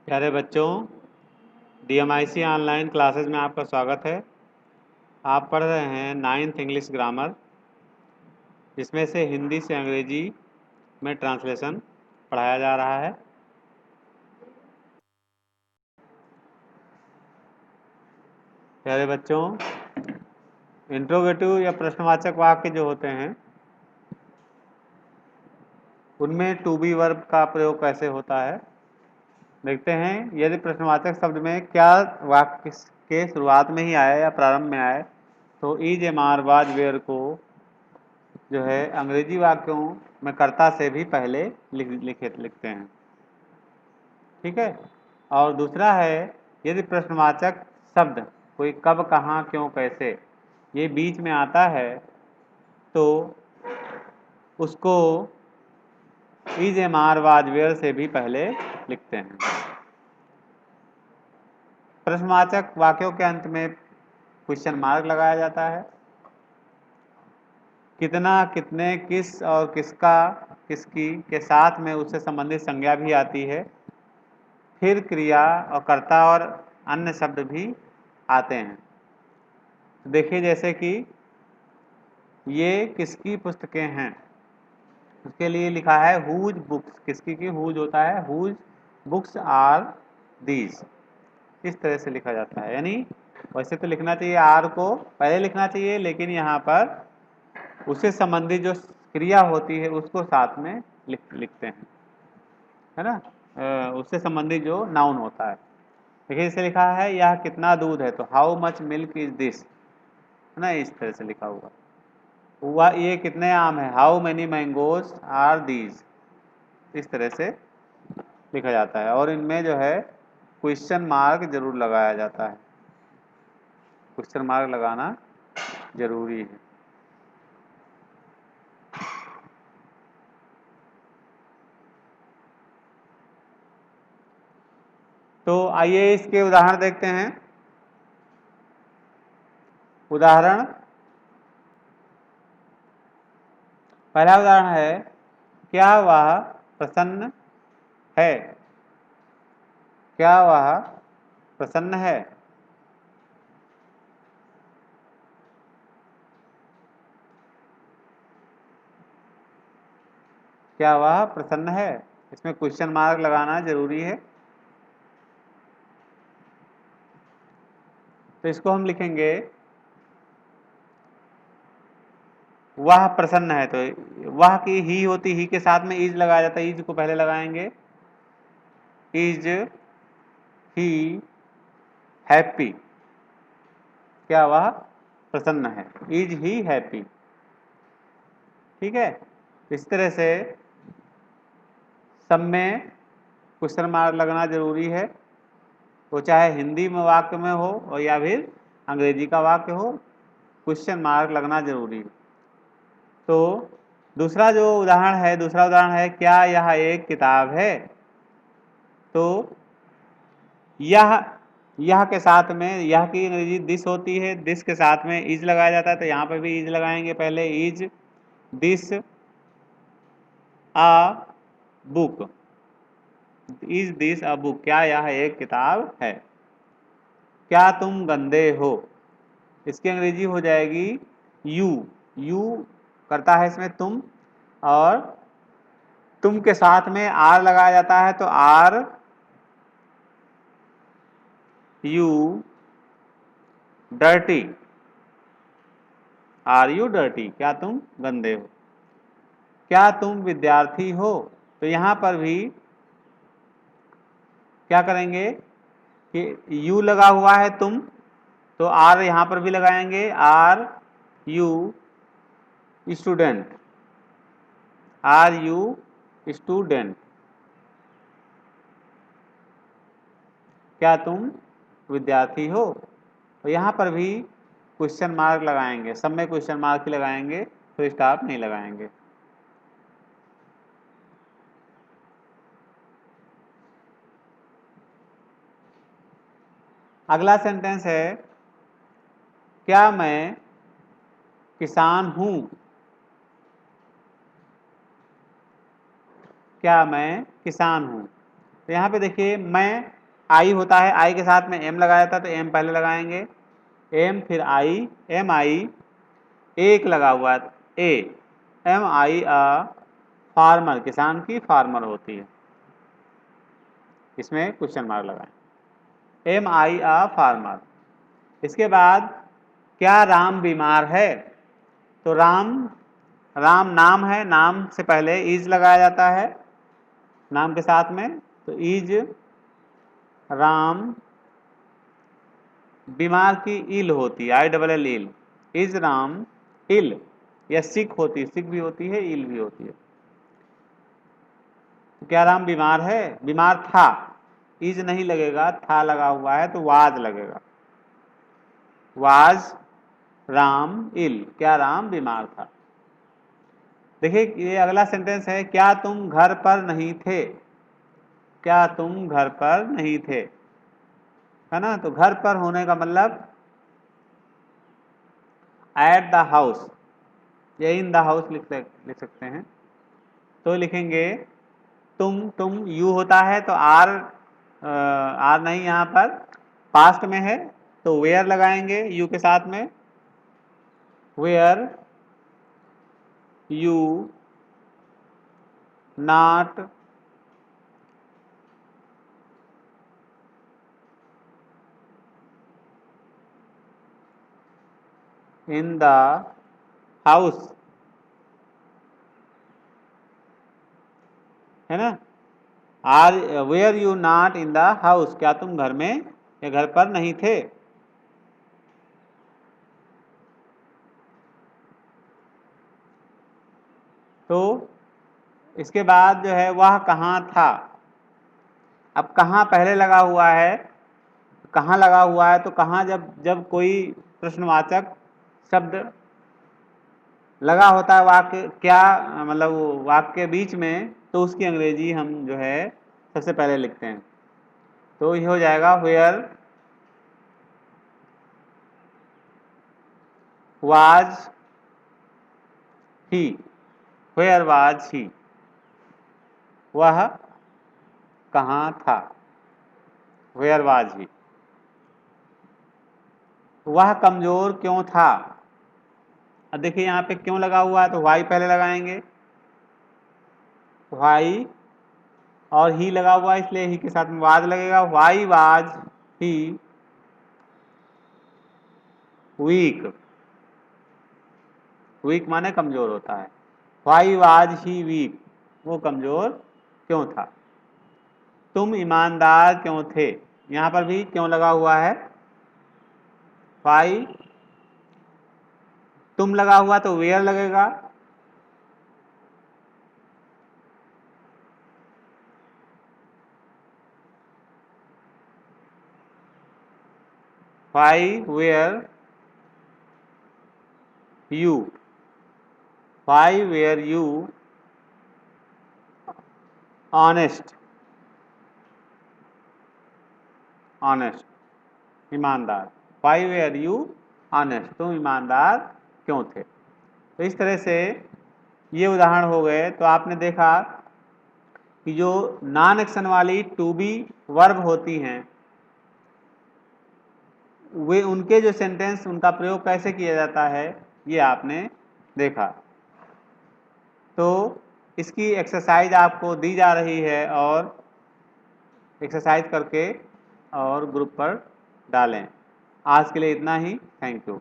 प्यारे बच्चों, DMIC online classes में आपका स्वागत है। आप पढ़ रहे हैं 9th इंग्लिश ग्रामर, जिसमें से हिंदी से अंग्रेजी में ट्रांसलेशन पढ़ाया जा रहा है। प्यारे बच्चों, इंट्रोगेटिव या प्रश्नवाचक वाक्य जो होते हैं उनमें टू बी वर्ब का प्रयोग कैसे होता है देखते हैं। यदि प्रश्नवाचक शब्द में क्या वाक्य के शुरुआत में ही आए या प्रारंभ में आए तो is, am, are, was, were को जो है अंग्रेजी वाक्यों में कर्ता से भी पहले लिखते हैं। ठीक है। और दूसरा है, यदि प्रश्नवाचक शब्द कोई कब, कहाँ, क्यों, कैसे ये बीच में आता है तो उसको is, am, are, was, were से भी पहले लिखते हैं। प्रश्नवाचक वाक्यों के अंत में क्वेश्चन मार्क लगाया जाता है। कितना, कितने, किस और किसका, किसकी के साथ में उससे संबंधित संज्ञा भी आती है। फिर क्रिया और कर्ता और अन्य शब्द भी आते हैं। तो देखिए, जैसे कि ये किसकी पुस्तकें हैं, उसके लिए लिखा है हुज बुक्स। किसकी की हुज होता है, हुज बुक्स आर दीज। इस तरह से लिखा जाता है। यानी वैसे तो लिखना चाहिए आर को पहले लिखना चाहिए, लेकिन यहाँ पर उससे संबंधित जो क्रिया होती है उसको साथ में लिखते हैं, है ना। उससे संबंधित जो नाउन होता है। देखिए, इसे लिखा है यह कितना दूध है, तो how much milk is this, है ना। इस तरह से लिखा हुआ ये कितने आम है, how many mangoes are these. इस तरह से लिखा जाता है। और इनमें जो है क्वेश्चन मार्क जरूर लगाया जाता है। क्वेश्चन मार्क लगाना जरूरी है। तो आइए इसके उदाहरण देखते हैं। उदाहरण, पहला उदाहरण है, क्या वह प्रसन्न है। क्या वह प्रसन्न है। क्या वह प्रसन्न है। इसमें क्वेश्चन मार्क लगाना जरूरी है। तो इसको हम लिखेंगे वह प्रसन्न है। तो वह की ही होती, ही के साथ में इज लगाया जाता है। इज को पहले लगाएंगे। Is he happy. क्या वह प्रसन्न है, इज ही हैप्पी। ठीक है। इस तरह से सब में क्वेश्चन मार्क लगना जरूरी है। वो चाहे हिंदी में वाक्य में हो और या फिर अंग्रेजी का वाक्य हो, क्वेश्चन मार्क लगना जरूरी है। तो दूसरा उदाहरण है, क्या यह एक किताब है। तो यह के साथ में, यह की अंग्रेजी दिस होती है, दिस के साथ में इज लगाया जाता है। तो यहाँ पर भी इज लगाएंगे पहले। Is this a book. Is this a book, क्या यह एक किताब है। क्या तुम गंदे हो। इसकी अंग्रेजी हो जाएगी यू। यू करता है इसमें तुम, और तुम के साथ में आर लगाया जाता है। तो are you dirty. Are you dirty, क्या तुम गंदे हो। क्या तुम विद्यार्थी हो। तो यहां पर भी क्या करेंगे कि यू लगा हुआ है तुम, तो आर यहां पर भी लगाएंगे। Are you student. Are you student, क्या तुम विद्यार्थी हो। तो यहाँ पर भी क्वेश्चन मार्क लगाएंगे। सब में क्वेश्चन मार्क ही लगाएंगे, तो स्टॉप नहीं लगाएंगे। अगला सेंटेंस है, क्या मैं किसान हूं। क्या मैं किसान हूं। तो यहाँ पे देखिए, मैं आई होता है, आई के साथ में एम लगाया जाता है तो एम पहले लगाएंगे, एम फिर आई, एम आई, एक लगा हुआ है ए, एम आई अ फार्मर, किसान की फार्मर होती है, इसमें क्वेश्चन मार्क लगाएं, एम आई अ फार्मर। इसके बाद क्या राम बीमार है, तो राम, राम नाम है, नाम से पहले इज लगाया जाता है नाम के साथ में, तो इज राम, बीमार की इल होती है, I double L ill, is राम इल, या सिक होती है, सिक भी होती है, इल भी होती है। तो क्या राम बीमार है, बीमार था, इज नहीं लगेगा, था लगा हुआ है तो वाज लगेगा, वाज राम इल, क्या राम बीमार था। देखिए ये अगला सेंटेंस है, क्या तुम घर पर नहीं थे, क्या तुम घर पर नहीं थे, है ना। तो घर पर होने का मतलब एट द हाउस, या इन द हाउस लिख सकते हैं। तो लिखेंगे तुम यू होता है तो आर, आर नहीं यहाँ पर, पास्ट में है तो वेयर लगाएंगे यू के साथ में, were you not in the house, है ना। Are were you not in the house, क्या तुम घर में या घर पर नहीं थे। तो इसके बाद जो है वह कहाँ था, अब कहाँ पहले लगा हुआ है, कहाँ लगा हुआ है तो कहाँ जब जब कोई प्रश्नवाचक शब्द लगा होता है वाक्य, क्या मतलब वाक्य के बीच में, तो उसकी अंग्रेजी हम जो है सबसे पहले लिखते हैं। तो ये हो जाएगा where was he, where was he, वह कहाँ था, वेयर वाज ही। वह कमजोर क्यों था, अब देखिए यहाँ पे क्यों लगा हुआ है तो वाई पहले लगाएंगे, वाई और ही लगा हुआ है इसलिए ही के साथ में वाज लगेगा, why was he weak, weak माने कमजोर होता है, वाई वाज ही वीक, वो कमजोर क्यों था। तुम ईमानदार क्यों थे, यहाँ पर भी क्यों लगा हुआ है, वाई, तुम लगा हुआ तो वेयर लगेगा, why were you, why were you honest, honest ईमानदार, वाई वेयर यू ऑनेस्ट, तुम ईमानदार क्यों थे। तो इस तरह से ये उदाहरण हो गए। तो आपने देखा कि जो नॉन एक्शन वाली टू बी वर्ब होती हैं वे, उनके जो सेंटेंस, उनका प्रयोग कैसे किया जाता है ये आपने देखा। तो इसकी एक्सरसाइज आपको दी जा रही है और एक्सरसाइज करके और ग्रुप पर डालें। आज के लिए इतना ही, थैंक यू।